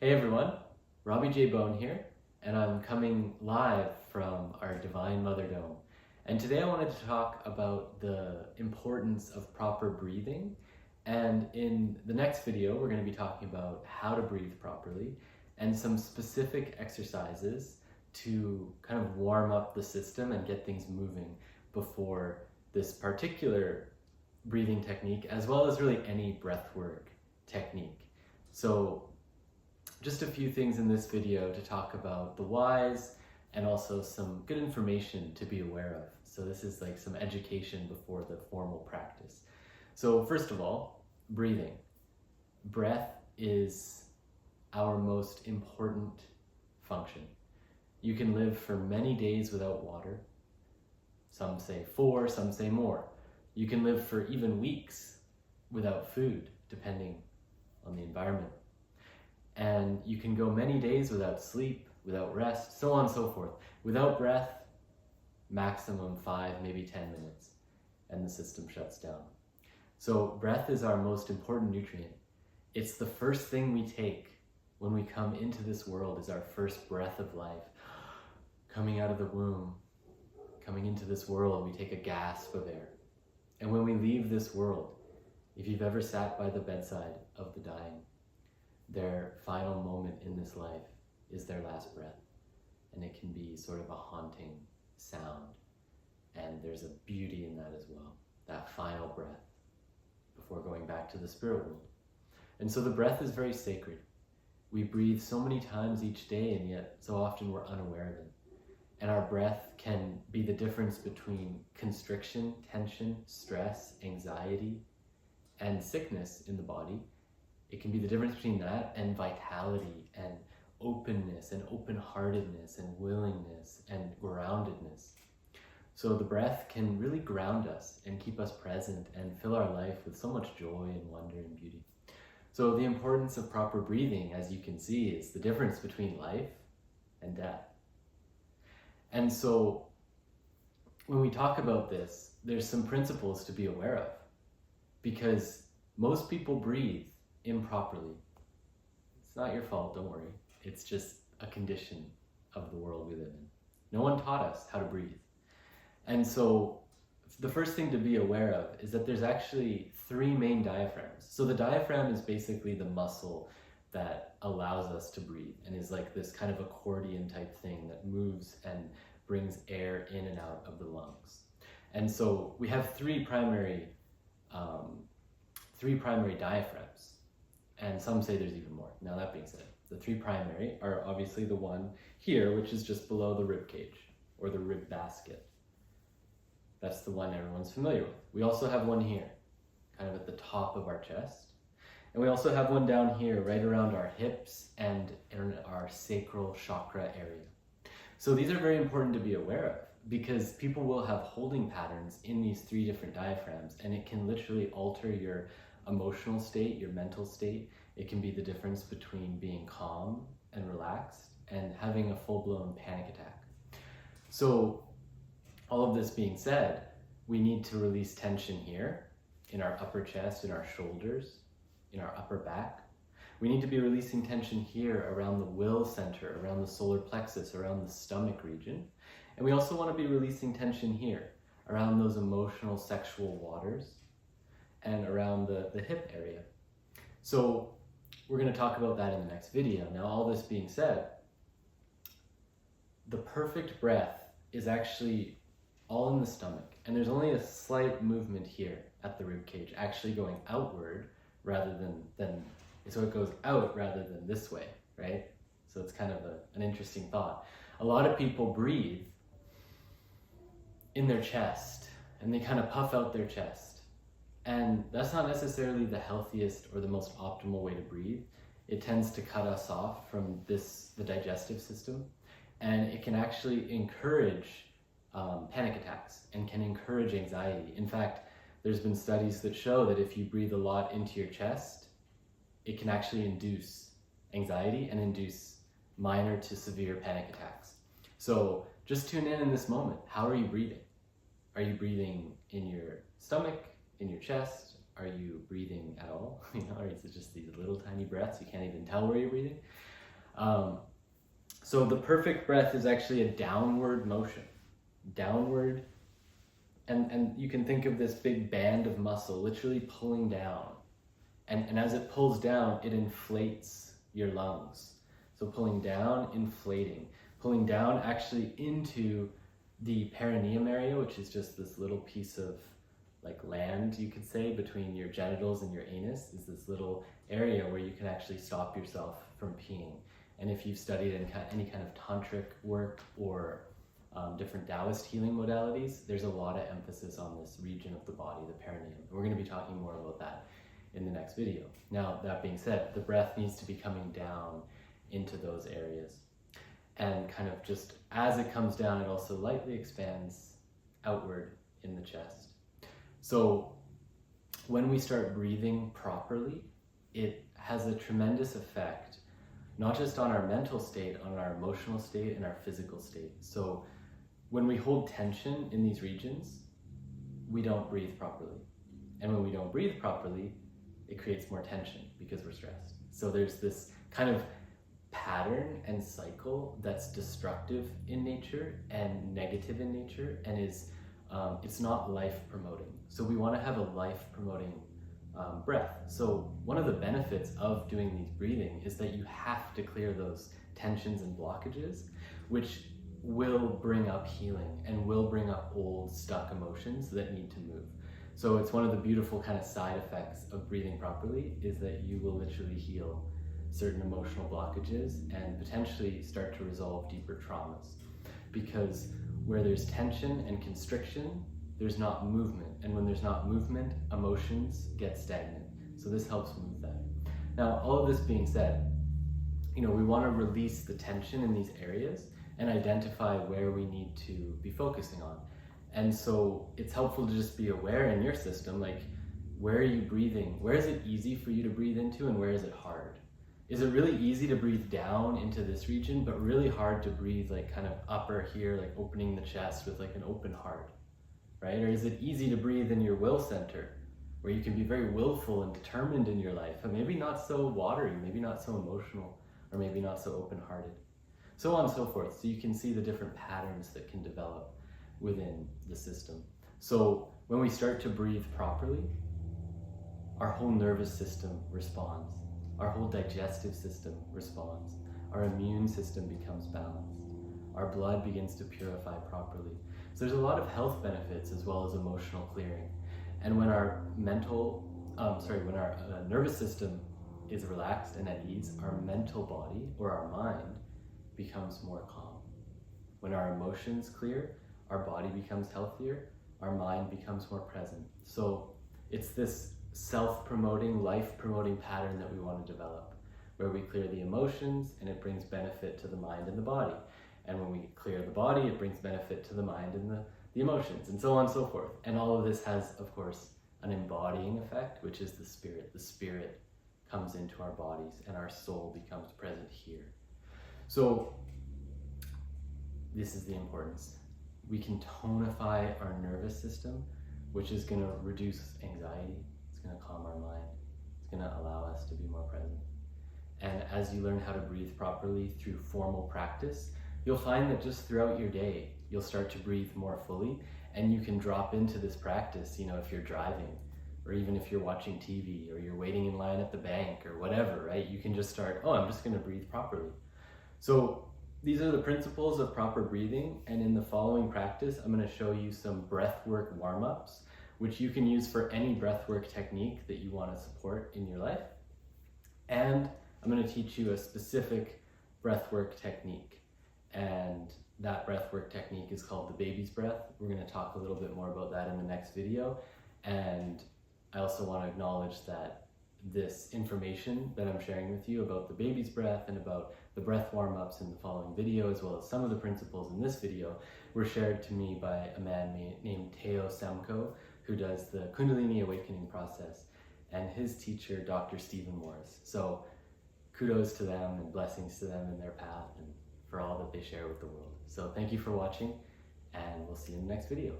Hey everyone, robbiejaybone here, and I'm coming live from our Divine Mother Dome. And today I wanted to talk about the importance of proper breathing. And in the next video, we're going to be talking about how to breathe properly and some specific exercises to kind of warm up the system and get things moving before this particular breathing technique, as well as really any breathwork technique. So just a few things in this video to talk about the whys and also some good information to be aware of. So this is like some education before the formal practice. So first of all, breathing. Breath is our most important function. You can live for many days without water. Some say 4, some say more. You can live for even weeks without food, depending on the environment. And you can go many days without sleep, without rest, so on and so forth. Without breath, maximum 5, maybe 10 minutes, and the system shuts down. So breath is our most important nutrient. It's the first thing we take when we come into this world, is our first breath of life. Coming out of the womb, coming into this world, we take a gasp of air. And when we leave this world, if you've ever sat by the bedside of the dying, their final moment in this life is their last breath. And it can be sort of a haunting sound. And there's a beauty in that as well, that final breath before going back to the spirit world. And so the breath is very sacred. We breathe so many times each day, and yet so often we're unaware of it. And our breath can be the difference between constriction, tension, stress, anxiety, and sickness in the body. It can be the difference between that and vitality and openness and open-heartedness and willingness and groundedness. So the breath can really ground us and keep us present and fill our life with so much joy and wonder and beauty. So the importance of proper breathing, as you can see, is the difference between life and death. And so when we talk about this, there's some principles to be aware of, because most people breathe improperly. It's not your fault, don't worry. It's just a condition of the world we live in. No one taught us how to breathe. And so the first thing to be aware of is that there's actually 3 main diaphragms. So the diaphragm is basically the muscle that allows us to breathe and is like this kind of accordion type thing that moves and brings air in and out of the lungs. And so we have 3 primary diaphragms. And some say there's even more. Now that being said, the 3 primary are obviously the one here, which is just below the rib cage or the rib basket. That's the one everyone's familiar with. We also have one here, kind of at the top of our chest. And we also have one down here, right around our hips and in our sacral chakra area. So these are very important to be aware of, because people will have holding patterns in these 3 different diaphragms, and it can literally alter your emotional state, your mental state. It can be the difference between being calm and relaxed and having a full-blown panic attack. So all of this being said, we need to release tension here in our upper chest, in our shoulders, in our upper back. We need to be releasing tension here around the will center, around the solar plexus, around the stomach region. And we also want to be releasing tension here around those emotional sexual waters and around the hip area. So we're going to talk about that in the next video. Now, all this being said, the perfect breath is actually all in the stomach, and there's only a slight movement here at the rib cage, actually going outward rather than so it goes out rather than this way, right? So it's kind of an interesting thought. A lot of people breathe in their chest, and they kind of puff out their chest. And that's not necessarily the healthiest or the most optimal way to breathe. It tends to cut us off from the digestive system, and it can actually encourage panic attacks and can encourage anxiety. In fact, there's been studies that show that if you breathe a lot into your chest, it can actually induce anxiety and induce minor to severe panic attacks. So just tune in this moment. How are you breathing? Are you breathing in your stomach, in your chest? Are you breathing at all? Or is it just these little tiny breaths? You can't even tell where you're breathing. So the perfect breath is actually a downward motion. Downward, and you can think of this big band of muscle literally pulling down. And as it pulls down, it inflates your lungs. So pulling down, inflating. Pulling down actually into the perineum area, which is just this little piece of like land, you could say, between your genitals and your anus, is this little area where you can actually stop yourself from peeing. And if you've studied any kind of tantric work or different Taoist healing modalities, there's a lot of emphasis on this region of the body, the perineum. And we're going to be talking more about that in the next video. Now, that being said, the breath needs to be coming down into those areas. And kind of just as it comes down, it also lightly expands outward in the chest. So when we start breathing properly, it has a tremendous effect, not just on our mental state, on our emotional state and our physical state. So when we hold tension in these regions, we don't breathe properly. And when we don't breathe properly, it creates more tension because we're stressed. So there's this kind of pattern and cycle that's destructive in nature and negative in nature, and is it's not life promoting. So we want to have a life promoting breath. So one of the benefits of doing these breathing is that you have to clear those tensions and blockages, which will bring up healing and will bring up old stuck emotions that need to move. So it's one of the beautiful kind of side effects of breathing properly, is that you will literally heal certain emotional blockages and potentially start to resolve deeper traumas. Because where there's tension and constriction, there's not movement. And when there's not movement, emotions get stagnant. So this helps move that. Now, all of this being said, we want to release the tension in these areas and identify where we need to be focusing on. And so it's helpful to just be aware in your system, like, where are you breathing? Where is it easy for you to breathe into, and where is it hard? Is it really easy to breathe down into this region, but really hard to breathe like kind of upper here, like opening the chest with like an open heart, right? Or is it easy to breathe in your will center, where you can be very willful and determined in your life, and maybe not so watery, maybe not so emotional, or maybe not so open-hearted, so on and so forth. So you can see the different patterns that can develop within the system. So when we start to breathe properly, our whole nervous system responds. Our whole digestive system responds. Our immune system becomes balanced. Our blood begins to purify properly. So there's a lot of health benefits as well as emotional clearing. And when our nervous system is relaxed and at ease, our mental body, or our mind, becomes more calm. When our emotions clear, our body becomes healthier, our mind becomes more present. So it's this self-promoting, life-promoting pattern that we want to develop, where we clear the emotions and it brings benefit to the mind and the body. And when we clear the body, it brings benefit to the mind and the emotions, and so on and so forth. And all of this has, of course, an embodying effect, which is the spirit. The spirit comes into our bodies and our soul becomes present here. So this is the importance. We can tonify our nervous system, which is going to reduce anxiety. It's going to calm our mind. It's going to allow us to be more present. And as you learn how to breathe properly through formal practice, you'll find that just throughout your day, you'll start to breathe more fully, and you can drop into this practice, if you're driving, or even if you're watching TV, or you're waiting in line at the bank, or whatever, right? You can just start, I'm just going to breathe properly. So these are the principles of proper breathing, and in the following practice, I'm going to show you some breathwork warm-ups, which you can use for any breathwork technique that you want to support in your life. And I'm going to teach you a specific breathwork technique, and that breathwork technique is called the baby's breath. We're going to talk a little bit more about that in the next video, and I also want to acknowledge that this information that I'm sharing with you about the baby's breath and about the breath warm-ups in the following video, as well as some of the principles in this video, were shared to me by a man named Teo Semko, who does the Kundalini awakening process, and his teacher, Dr. Stephen Morris. So kudos to them and blessings to them in their path and for all that they share with the world. So thank you for watching, and we'll see you in the next video.